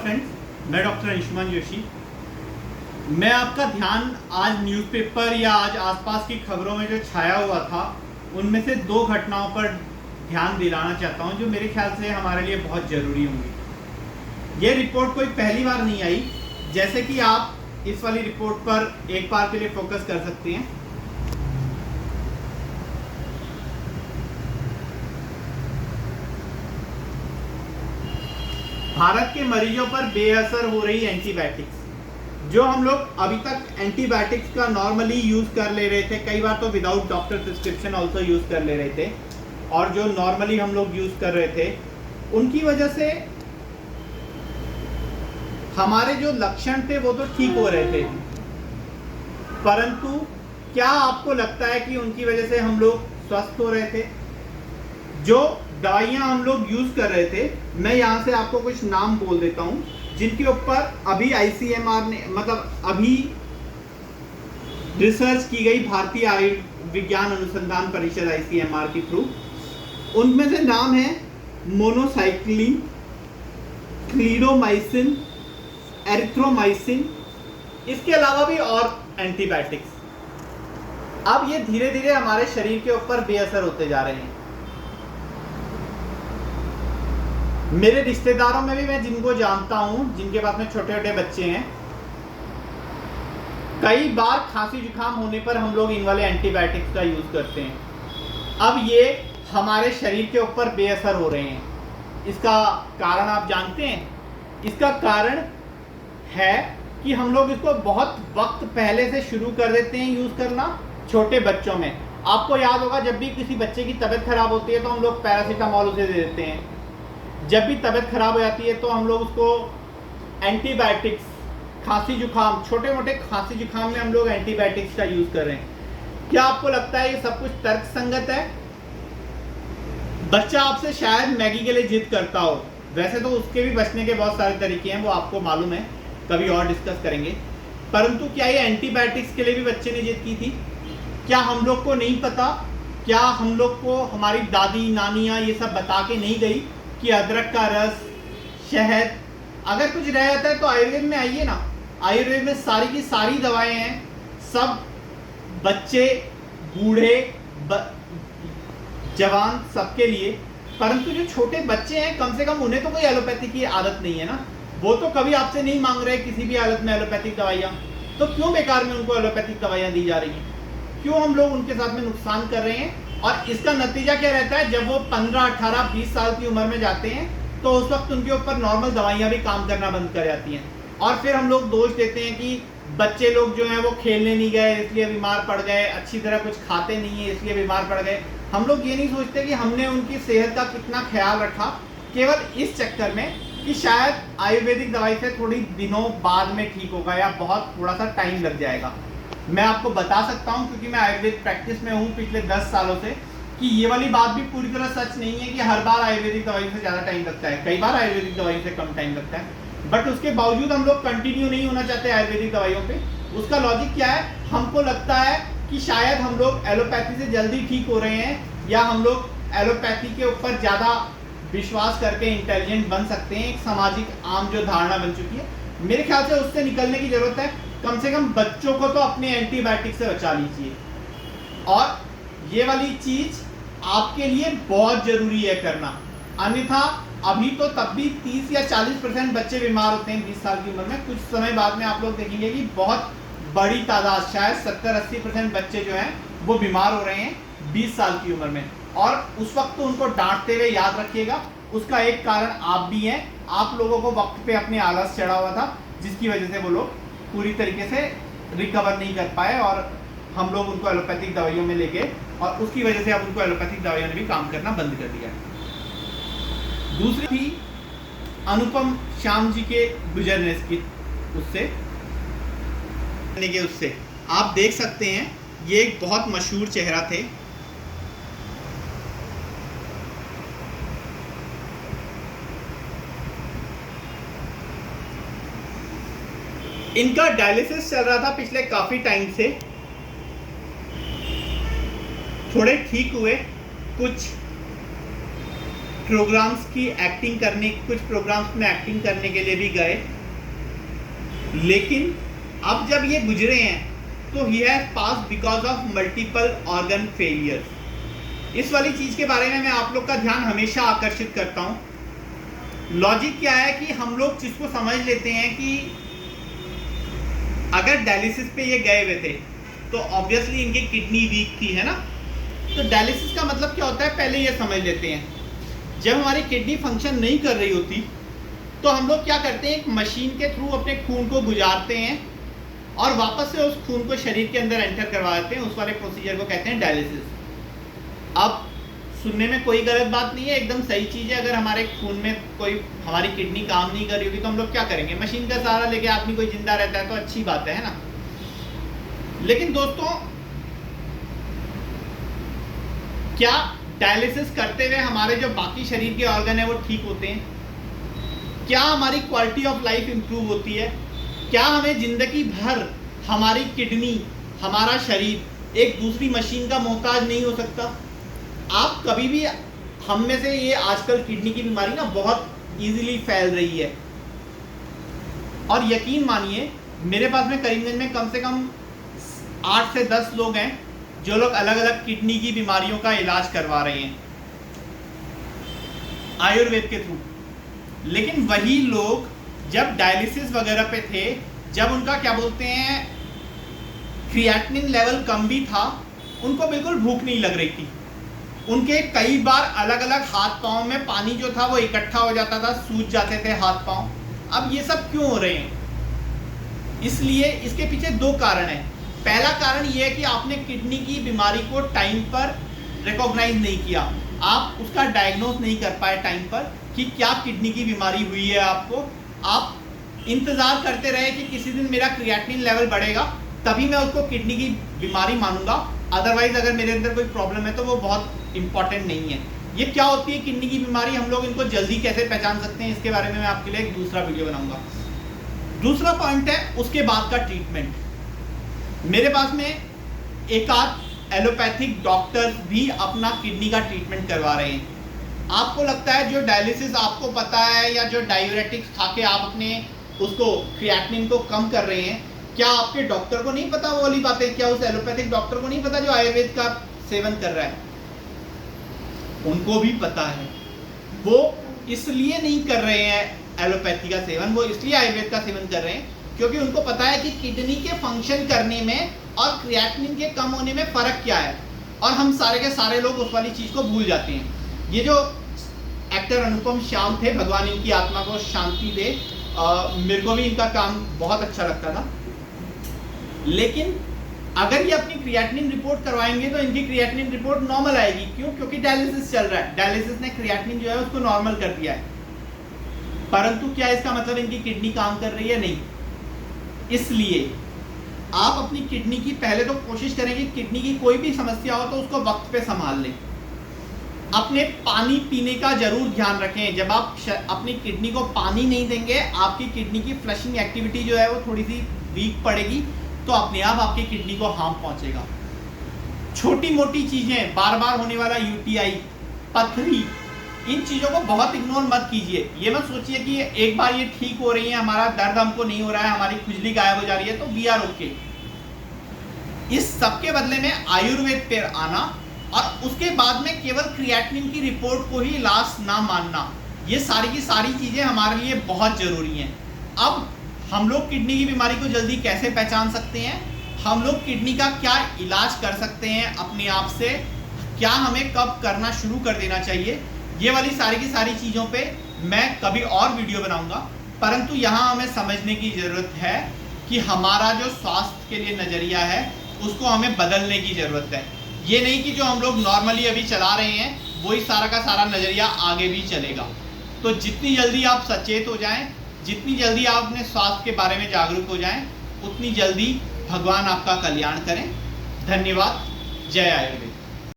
Friends, मैं doctor Anshuman Joshi. मैं आपका ध्यान आज न्यूज़पेपर या आज आसपास की खबरों में जो छाया हुआ था उनमें से दो घटनाओं पर ध्यान दिलाना चाहता हूं जो मेरे ख्याल से हमारे लिए बहुत ज़रूरी होंगी। ये रिपोर्ट कोई पहली बार नहीं आई, जैसे कि आप इस वाली रिपोर्ट पर एक बार के लिए फोकस कर सकते हैं। भारत के मरीजों पर बेअसर हो रही एंटीबायोटिक्स। जो हम लोग अभी तक एंटीबायोटिक्स का नॉर्मली यूज़ कर ले रहे थे, कई बार तो without doctor prescription also use कर ले रहे थे, और जो नॉर्मली हम लोग यूज़ कर रहे थे उनकी वजह से हमारे जो लक्षण थे वो तो ठीक हो रहे थे, परंतु क्या आपको लगता है कि उनकी वजह से हम लोग स्वस्थ हो रहे थे? जो दवाइयाँ हम लोग यूज़ कर रहे थे, मैं यहाँ से आपको कुछ नाम बोल देता हूँ जिनके ऊपर अभी ICMR ने अभी रिसर्च की गई, भारतीय आयुर्विज्ञान अनुसंधान परिषद ICMR के थ्रू। उनमें से नाम है मोनोसाइक्लिन, क्लीरोमाइसिन, एरिथ्रोमाइसिन, इसके अलावा भी और एंटीबायोटिक्स। अब ये धीरे धीरे हमारे शरीर के ऊपर बेअसर होते जा रहे हैं। मेरे रिश्तेदारों में भी मैं जिनको जानता हूं, जिनके पास में छोटे छोटे बच्चे हैं, कई बार खांसी जुकाम होने पर हम लोग इन वाले एंटीबायोटिक्स का यूज करते हैं। अब ये हमारे शरीर के ऊपर बेअसर हो रहे हैं। इसका कारण आप जानते हैं? इसका कारण है कि हम लोग इसको बहुत वक्त पहले से शुरू कर देते हैं यूज करना, छोटे बच्चों में। आपको याद होगा, जब भी किसी बच्चे की तबीयत खराब होती है तो हम लोग पैरासीटामोल उसे दे देते हैं। जब भी तबीयत खराब हो जाती है तो हम लोग उसको एंटीबायोटिक्स, खांसी जुकाम, छोटे मोटे खांसी जुकाम में हम लोग एंटीबायोटिक्स का यूज कर रहे हैं। क्या आपको लगता है ये सब कुछ तर्क संगत है? बच्चा आपसे शायद मैगी के लिए जिद करता हो, वैसे तो उसके भी बचने के बहुत सारे तरीके हैं, वो आपको मालूम है, कभी और डिस्कस करेंगे। परंतु क्या ये एंटीबायोटिक्स के लिए भी बच्चे ने जिद की थी? क्या हम लोग को नहीं पता? क्या हम लोग को हमारी दादी नानियाँ ये सब बता के नहीं गई कि अदरक का रस, शहद, अगर कुछ रह जाता है तो आयुर्वेद में आइए ना। आयुर्वेद में सारी की सारी दवाएं हैं, सब बच्चे, बूढ़े, जवान, सबके लिए। परंतु जो छोटे बच्चे हैं, कम से कम उन्हें तो कोई एलोपैथी की आदत नहीं है ना। वो तो कभी आपसे नहीं मांग रहे किसी भी हालत में एलोपैथिक दवाइयाँ, तो क्यों बेकार में उनको एलोपैथिक दवाइयाँ दी जा रही हैं? क्यों हम लोग उनके साथ में नुकसान कर रहे हैं? और इसका नतीजा क्या रहता है? जब वो 15, 18, 20 साल की उम्र में जाते हैं तो उस वक्त उनके ऊपर नॉर्मल दवाइयाँ भी काम करना बंद कर जाती हैं, और फिर हम लोग दोष देते हैं कि बच्चे लोग जो हैं वो खेलने नहीं गए इसलिए बीमार पड़ गए, अच्छी तरह कुछ खाते नहीं है इसलिए बीमार पड़ गए। हम लोग ये नहीं सोचते कि हमने उनकी सेहत का कितना ख्याल रखा, केवल इस चक्कर में कि शायद आयुर्वेदिक दवाई से थोड़ी दिनों बाद में ठीक होगा या बहुत थोड़ा सा टाइम लग जाएगा। मैं आपको बता सकता हूं, क्योंकि मैं आयुर्वेद प्रैक्टिस में हूं पिछले 10 सालों से, कि ये वाली बात भी पूरी तरह सच नहीं है कि हर बार आयुर्वेदिक दवाई से ज़्यादा टाइम लगता है। कई बार आयुर्वेदिक दवाई से कम टाइम लगता है, बट उसके बावजूद हम लोग कंटिन्यू नहीं होना चाहते आयुर्वेदिक दवाइयों पे। उसका लॉजिक क्या है? हमको लगता है कि शायद हम लोग एलोपैथी से जल्दी ठीक हो रहे हैं, या हम लोग एलोपैथी के ऊपर ज़्यादा विश्वास करके इंटेलिजेंट बन सकते हैं। एक सामाजिक आम जो धारणा बन चुकी है, मेरे ख्याल से उससे निकलने की जरूरत है। कम से कम बच्चों को तो अपने एंटीबायोटिक से बचा लीजिए, और ये वाली चीज आपके लिए बहुत जरूरी है करना। अन्यथा अभी तो तब भी 30 या 40% बच्चे बीमार होते हैं 20 साल की उम्र में। कुछ समय बाद में आप लोग देखेंगे कि बहुत बड़ी तादाद, शायद 70-80% बच्चे जो हैं वो बीमार हो रहे हैं 20 साल की उम्र में। और उस वक्त तो उनको डांटते हुए याद रखिएगा, उसका एक कारण आप भी हैं। आप लोगों को वक्त पे अपने आलस चढ़ा हुआ था, जिसकी वजह से वो लोग पूरी तरीके से रिकवर नहीं कर पाए, और हम लोग उनको एलोपैथिक दवाइयों में लेके, और उसकी वजह से अब उनको एलोपैथिक दवाइयों ने भी काम करना बंद कर दिया है। दूसरी थी अनुपम श्याम जी के गुजरने की, उससे आप देख सकते हैं, ये एक बहुत मशहूर चेहरा थे। इनका डायलिसिस चल रहा था पिछले काफी टाइम से, थोड़े ठीक हुए, कुछ प्रोग्राम्स की एक्टिंग करने, कुछ प्रोग्राम्स में एक्टिंग करने के लिए भी गए, लेकिन अब जब ये गुजरे हैं तो he has pass because of multiple organ failures. इस वाली चीज के बारे में मैं आप लोग का ध्यान हमेशा आकर्षित करता हूं। लॉजिक क्या है कि हम लोग जिसको समझ लेते हैं कि अगर डायलिसिस पे ये गए हुए थे तो ऑब्वियसली इनकी किडनी वीक थी, है ना। तो डायलिसिस का मतलब क्या होता है पहले ये समझ लेते हैं। जब हमारी किडनी फंक्शन नहीं कर रही होती तो हम लोग क्या करते हैं, एक मशीन के थ्रू अपने खून को गुजारते हैं और वापस से उस खून को शरीर के अंदर एंटर करवा देते हैं। उस वाले प्रोसीजर को कहते हैं डायलिसिस। अब सुनने में कोई गलत बात नहीं है, एकदम सही चीज़ है। अगर हमारे खून में कोई, हमारी किडनी काम नहीं कर रही होगी तो हम लोग क्या करेंगे, मशीन का सहारा लेके आदमी कोई जिंदा रहता है तो अच्छी बात है ना। लेकिन दोस्तों, क्या डायलिसिस करते हुए हमारे जो बाकी शरीर के ऑर्गन है वो ठीक होते हैं? क्या हमारी क्वालिटी ऑफ लाइफ इंप्रूव होती है? क्या हमें जिंदगी भर हमारी किडनी, हमारा शरीर एक दूसरी मशीन का मोहताज नहीं हो सकता? आप कभी भी, हम में से ये आजकल किडनी की बीमारी ना बहुत इजीली फैल रही है, और यकीन मानिए मेरे पास में करीमगंज में कम से कम 8 से 10 लोग हैं जो लोग अलग अलग किडनी की बीमारियों का इलाज करवा रहे हैं आयुर्वेद के थ्रू। लेकिन वही लोग जब डायलिसिस वगैरह पे थे, जब उनका क्या बोलते हैं क्रिएटिनिन लेवल कम भी था, उनको बिल्कुल भूख नहीं लग रही थी। उनके कई बार अलग अलग हाथ पांव में पानी जो था वो इकट्ठा हो जाता था, सूज जाते थे हाथ पांव। अब ये सब क्यों हो रहे हैं? इसलिए इसके पीछे 2 कारण हैं। पहला कारण ये है कि आपने किडनी की बीमारी को टाइम पर रिकॉग्नाइज नहीं किया, आप उसका डायग्नोज नहीं कर पाए टाइम पर कि क्या किडनी की बीमारी हुई है आपको। आप इंतज़ार करते रहे कि किसी दिन मेरा क्रिएटिनिन लेवल बढ़ेगा तभी मैं उसको किडनी की बीमारी मानूंगा, अदरवाइज अगर मेरे अंदर कोई प्रॉब्लम है तो वो बहुत इंपॉर्टेंट नहीं है। ये क्या होती है किडनी की बीमारी, हम लोग इनको जल्दी कैसे पहचान सकते हैं, इसके बारे में मैं आपके लिए एक दूसरा वीडियो बनाऊंगा। दूसरा पॉइंट है उसके बाद का ट्रीटमेंट। मेरे पास में एक आध एलोपैथिक डॉक्टर्स भी अपना किडनी का ट्रीटमेंट करवा रहे हैं। आपको लगता है जो डायलिसिस आपको पता है या जो डायूरेटिक्स खा के आप अपने उसको क्रिएटिनिन को कम कर रहे हैं, क्या आपके डॉक्टर को नहीं पता वो वाली बातें? क्या उस एलोपैथिक डॉक्टर को नहीं पता जो आयुर्वेद का सेवन कर रहा है? उनको भी पता है। वो इसलिए नहीं कर रहे हैं एलोपैथी का सेवन, वो इसलिए आयुर्वेद का सेवन कर रहे हैं क्योंकि उनको पता है कि किडनी के फंक्शन करने में और क्रिएटिनिन के कम होने में फ़र्क क्या है। और हम सारे के सारे लोग उस वाली चीज़ को भूल जाते हैं। ये जो एक्टर अनुपम श्याम थे, भगवान इनकी आत्मा को शांति दे, मेरे को भी इनका काम बहुत अच्छा लगता था। लेकिन अगर ये अपनी क्रिएटिनिन रिपोर्ट करवाएंगे तो इनकी क्रिएटिनिन रिपोर्ट नॉर्मल आएगी। क्यों? क्योंकि डायलिसिस चल रहा है, डायलिसिस ने क्रिएटिनिन जो है उसको नॉर्मल कर दिया है। परंतु क्या इसका मतलब इनकी किडनी काम कर रही है? नहीं। इसलिए आप अपनी किडनी की पहले तो कोशिश करें कि किडनी की कोई भी समस्या हो तो उसको वक्त पे संभाल लें। अपने पानी पीने का जरूर ध्यान रखें। जब आप अपनी किडनी को पानी नहीं देंगे, आपकी किडनी की फ्लशिंग एक्टिविटी जो है वो थोड़ी सी वीक पड़ेगी, तो अपने आप आपकी किडनी को हार्म पहुंचेगा। छोटी मोटी चीजें, बार बार होने वाला यूटीआई, पथरी, इन चीज़ों को बहुत इग्नोर मत कीजिए। ये मत सोचिए कि एक बार ये ठीक हो रही है, हमारा दर्द हमको नहीं हो रहा है, हमारी खुजली गायब हो जा रही है तो वी आर ओके। इस सब के बदले में आयुर्वेद पे आना और उसके बाद में केवल क्रिएटिनिन की रिपोर्ट को ही लास्ट ना मानना, ये सारी की सारी चीज़ें हमारे लिए बहुत ज़रूरी हैं। अब हम लोग किडनी की बीमारी को जल्दी कैसे पहचान सकते हैं, हम लोग किडनी का क्या इलाज कर सकते हैं अपने आप से, क्या हमें कब करना शुरू कर देना चाहिए, ये वाली सारी की सारी चीज़ों पे मैं कभी और वीडियो बनाऊंगा। परंतु यहाँ हमें समझने की ज़रूरत है कि हमारा जो स्वास्थ्य के लिए नज़रिया है उसको हमें बदलने की ज़रूरत है। ये नहीं कि जो हम लोग नॉर्मली अभी चला रहे हैं वही सारा का सारा नज़रिया आगे भी चलेगा। तो जितनी जल्दी आप सचेत हो जाएं, जितनी जल्दी आप अपने स्वास्थ्य के बारे में जागरूक हो जाएं, उतनी जल्दी भगवान आपका कल्याण करें। धन्यवाद। जय आयुर्वेद।